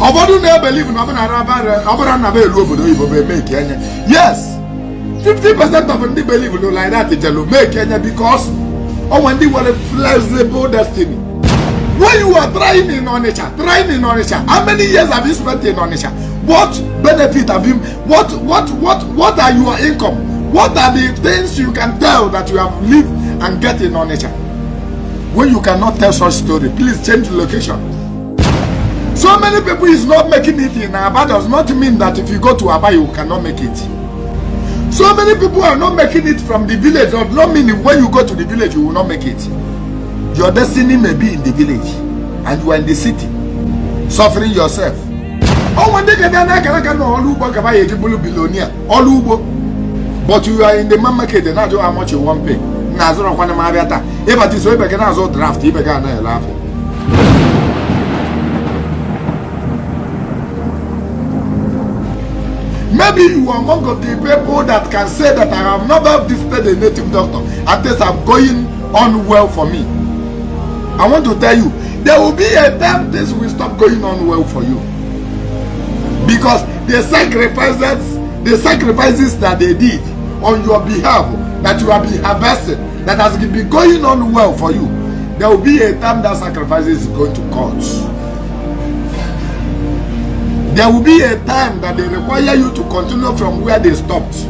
Obodo na believe no na Obodo na be elu obodo Igbo be make Kenya. Yes. 50% of them believe no like that Ijelo make Kenya because when they were a flexible destiny. When you are trying in Onitsha, how many years have you spent in Onitsha? What benefit have you? What are your income? What are the things you can tell that you have lived and get in Onitsha? When you cannot tell such story, please change the location. So many people is not making it in Aba does not mean that if you go to Aba you cannot make it. So many people are not making it from the village. Does not mean when you go to the village you will not make it. Your destiny may be in the village and you are in the city, suffering yourself. Oh, one day but you are in the market and I don't know how much you want to pay. If so draft, maybe you are among of the people that can say that I have never visited a native doctor and things are going on well for me. I want to tell you, there will be a time things will stop going on well for you. Because the sacrifices that they did on your behalf, that you have been harvested, that has been going on well for you, there will be a time that sacrifice is going to cost. There will be a time that they require you to continue from where they stopped.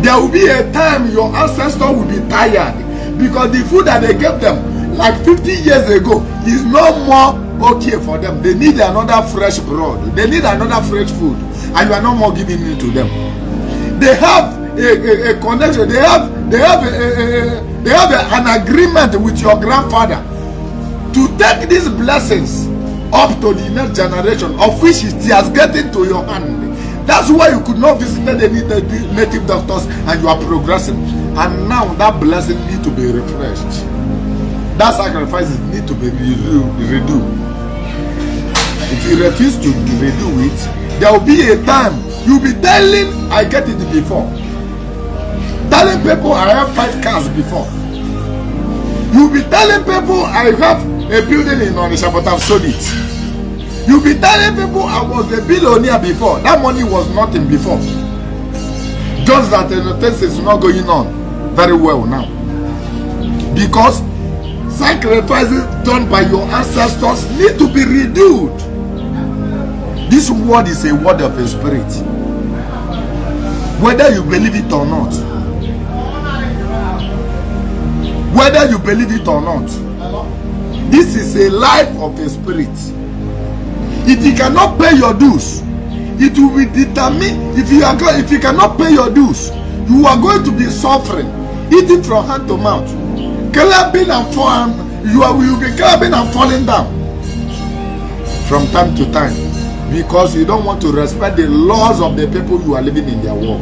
There will be a time your ancestors will be tired because the food that they gave them like 50 years ago is no more okay for them. They need another fresh broad. They need another fresh food, and you are no more giving it to them. They have a connection. They have an agreement with your grandfather to take these blessings up to the next generation, of which it has gotten to your hand. That's why you could not visit any native doctors and you are progressing. And now that blessing need to be refreshed. That sacrifices need to be redo. If you refuse to redo it, there will be a time you'll be telling, I get it before. Telling people I have 5 cars before. You'll be telling people I have a building in Onitsha but I've sold it. You'll be telling people I was a billionaire before. That money was nothing before. Just that the things is not going on very well now. Because sacrifices done by your ancestors need to be renewed. This word is a word of a spirit. Whether you believe it or not. Whether you believe it or not. This is a life of a spirit. If you cannot pay your dues, it will be determined. If you cannot pay your dues, you are going to be suffering, eating from hand to mouth, clapping and falling. You will be clapping and falling down from time to time because you don't want to respect the laws of the people you are living in their world.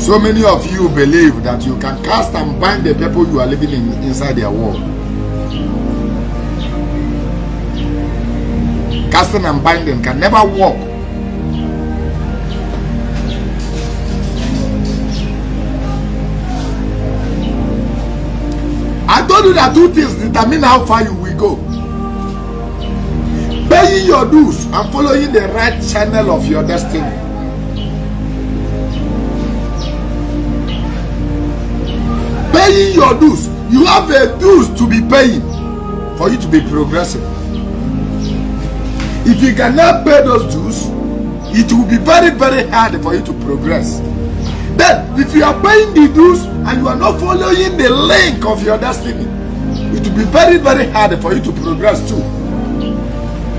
So many of you believe that you can cast and bind the people you are living inside their world. Casting and binding can never work. I told you that 2 things determine how far you will go. Paying your dues and following the right channel of your destiny. Paying your dues. You have a dues to be paying for you to be progressing. If you cannot pay those dues, it will be very, very hard for you to progress. Then, if you are paying the dues and you are not following the link of your destiny, it will be very, very hard for you to progress too.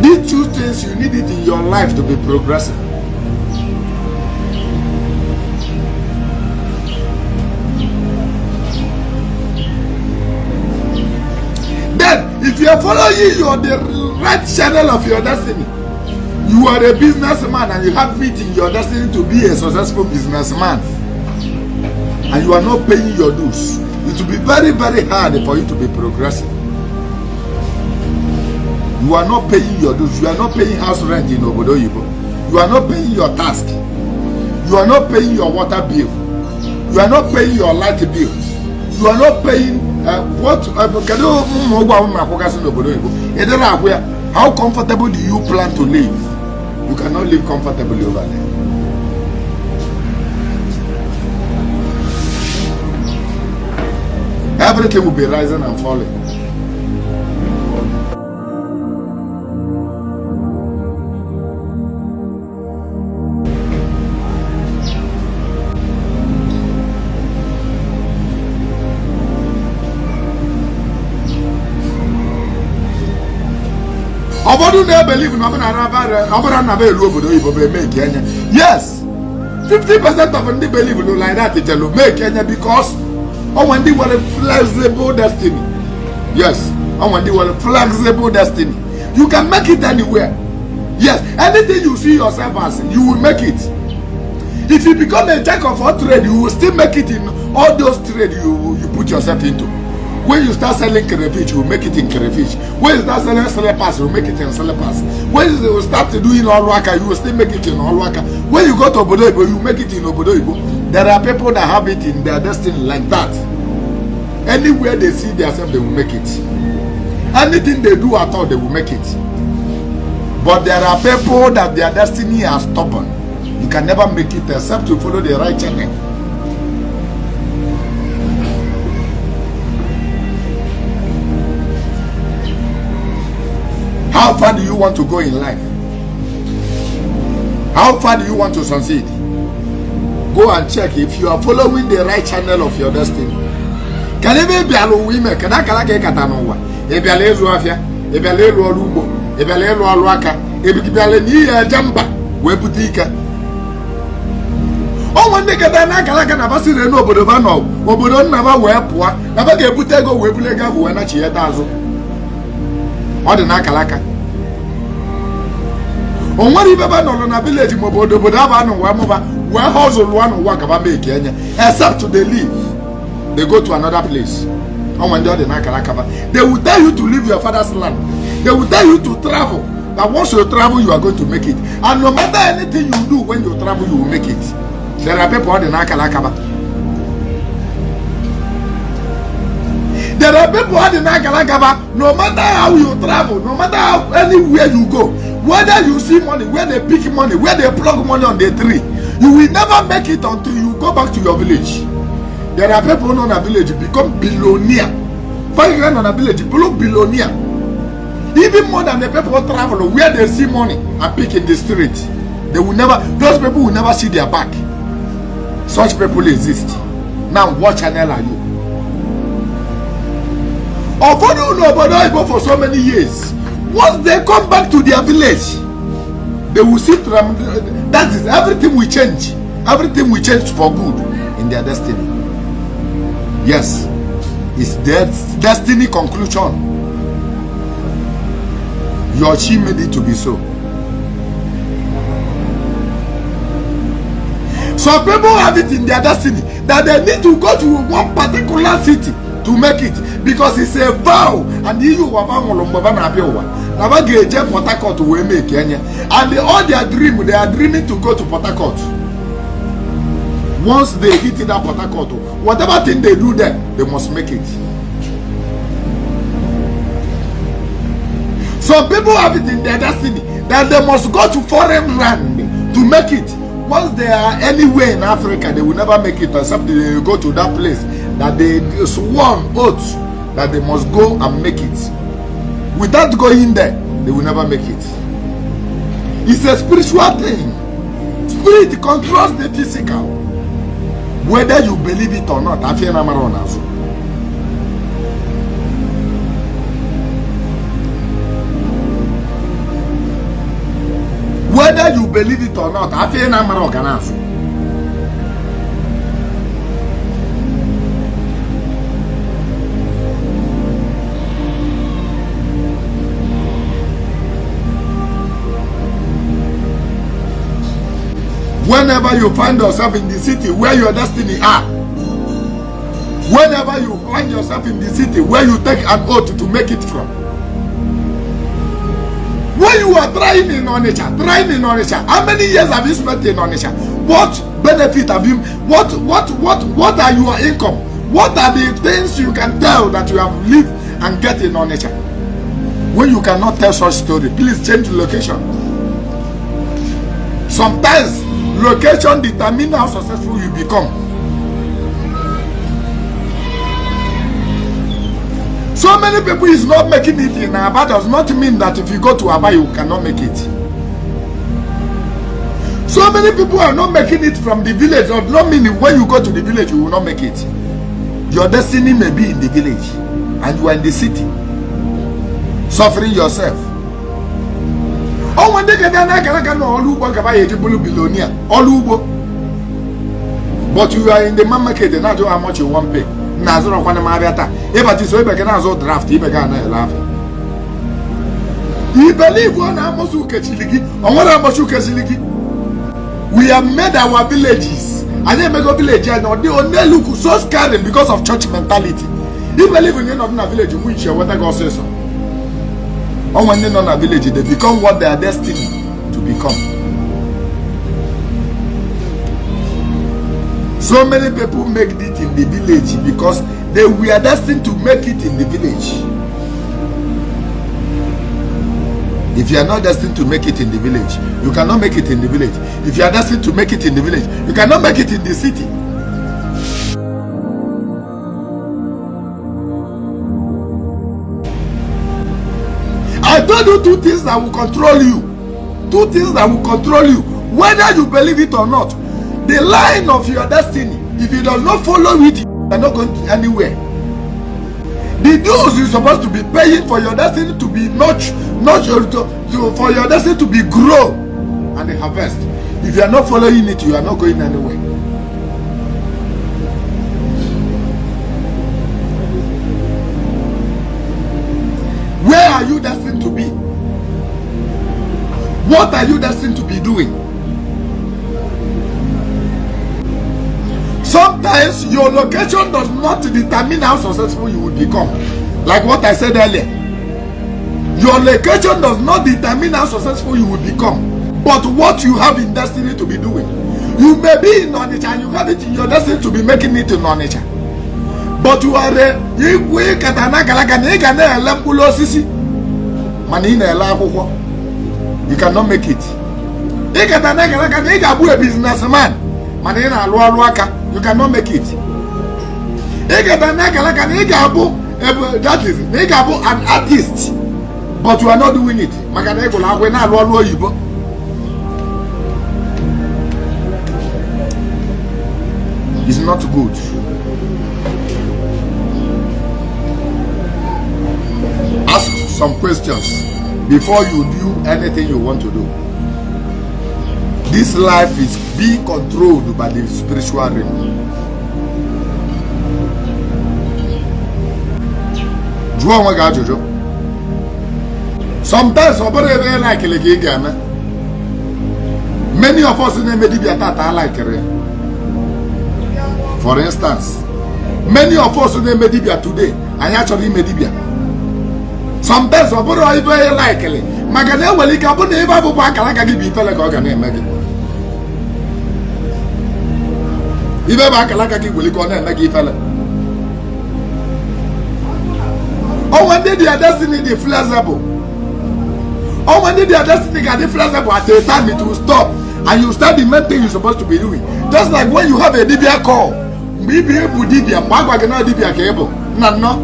These 2 things you need it in your life to be progressing. If you are following the right channel of your destiny, you are a businessman and you have it in your destiny to be a successful businessman, and you are not paying your dues, it will be very, very hard for you to be progressing. You are not paying your dues. You are not paying house rent in Obodo Yibo. You are not paying your task. You are not paying your water bill. You are not paying your light bill. You are not paying how comfortable do you plan to live? You cannot live comfortably over there. Everything will be rising and falling. Yes, 50% of them believe like that make Kenya because when they were a flexible destiny. Yes, when they were a flexible destiny. You can make it anywhere. Yes, anything you see yourself as, you will make it. If you become a jack of all trade, you will still make it in all those trade you put yourself into. When you start selling crayfish, you will make it in crayfish. When you start selling slippers, you will make it in slippers. When you start doing all waka, you will still make it in all waka. When you go to Obodo Ibo, you make it in Obodo Ibo. There are people that have it in their destiny like that. Anywhere they see themselves, they will make it. Anything they do at all, they will make it. But there are people that their destiny are stubborn. You can never make it except to follow the right channel. How far do you want to go in life? How far do you want to succeed? Go and check if you are following the right channel of your destiny. Can you be a women? Can I get Katanoa? If you are Afia, if you are Lubo, if you are Luaka, if you are near Jamba, Webutika. Oh, when they get an Akalaka, never see the noble of Ano, Obodon never wear poor, never get Butego, Webulega, when I cheer Dazo. Or the Nakalaka. On what if ever on a village, Mobodo, but have no where house or one work about me, Kenya, except to they leave. They go to another place. And when they're the Nakalaka, they will tell you to leave your father's land. They will tell you to travel. That once you travel, you are going to make it. And no matter anything you do when you travel, you will make it. There are people on the Nakalaka. There are people on the Nakalaka. No matter how you travel, no matter how anywhere you go, whether you see money, where they pick money, where they plug money on the tree, you will never make it until you go back to your village. There are people on a village become billionaire. 5 grand on a village, become billionaire. Even more than the people travel where they see money and pick in the street. They will never, those people will never see their back. Such people exist. Now, what channel are you? Or for nobody for so many years. Once they come back to their village, they will see that is everything will change. Everything will change for good in their destiny. Yes, it's their destiny conclusion. Your chi made it to be so. Some people have it in their destiny that they need to go to one particular city to make it because it's a vow. And you and all their dream, they are dreaming to go to Port Harcourt. Once they hit that Port Harcourt, whatever thing they do there, they must make it. Some people have it in their destiny that they must go to foreign land to make it. Once they are anywhere in Africa, they will never make it except they go to that place that they sworn oath that they must go and make it. Without going there, they will never make it. It's a spiritual thing. Spirit controls the physical. Whether you believe it or not, I feel I'm whether you believe it or not, I feel I'm organized. Whenever you find yourself in the city where your destiny are, whenever you find yourself in the city where you take an oath to make it from, when you are trying in Onitsha, how many years have you spent in Onitsha? What benefit have you? What are your income? What are the things you can tell that you have lived and get in Onitsha? When you cannot tell such story, please change the location. Sometimes location determines how successful you become. So many people is not making it in Aba does not mean that if you go to Aba you cannot make it. So many people are not making it from the village. Does not mean when you go to the village you will not make it. Your destiny may be in the village and you are in the city, suffering yourself. Oh, when they get down, I can all billionaire, all but you are in the market and not know how much you want to pay. Nazar one Mariata, if it is so began as old draft, he began laughing. You believe one Amosu Kachiliki, or one Amosu Kachiliki? We have made our villages. And then make a village and they only look so scared because of church mentality. You believe in the end of a village, which what God says so. Or when they're not a village, they become what they are destined to become. So many people make it in the village because they were destined to make it in the village. If you are not destined to make it in the village, you cannot make it in the village. If you are destined to make it in the village, you cannot make it in the city. I told you two things that will control you. Two things that will control you, whether you believe it or not. The line of your destiny, if you do not follow it, you are not going anywhere. The dues you're supposed to be paying for your destiny to be for your destiny to be grow and the harvest. If you are not following it, you are not going anywhere. Where are you destined to be? What are you destined to be doing? Sometimes your location does not determine how successful you will become. Like what I said earlier. Your location does not determine how successful you will become. But what you have in destiny to be doing. You may be in Onitsha and you have it in your destiny to be making it in Onitsha. But you are you cannot make it. You a businessman. You cannot make it. That is an artist, but you are not doing it. It's not good. Ask some questions before you do anything you want to do. This life is being controlled by the spiritual realm. Sometimes like many of us in the like it. For instance, many of us in the Medibia today are actually Medibia. Sometimes like it. Magane wali ka bu ne ba bu ba kala ka gibi fele ka ga na emegi. Ibe ba kala ka gi wali ko na emegi fele. Oh, when they their destiny they flexible. Oh, when they their destiny get flexible, at the time it will stop and you start the main thing you're supposed to be doing. Just like when you have a DBA call. Maybe able DBA, bagwa ke na DBA cable. No.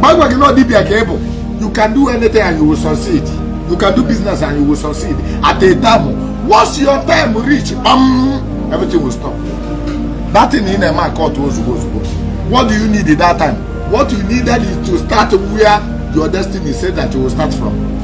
Bagwa ke na DBA cable. You can do anything and you will succeed. You can do business and you will succeed. At a time, once your time reach, everything will stop. That thing in a man called goes. What do you need at that time? What you needed is to start where your destiny said that you will start from.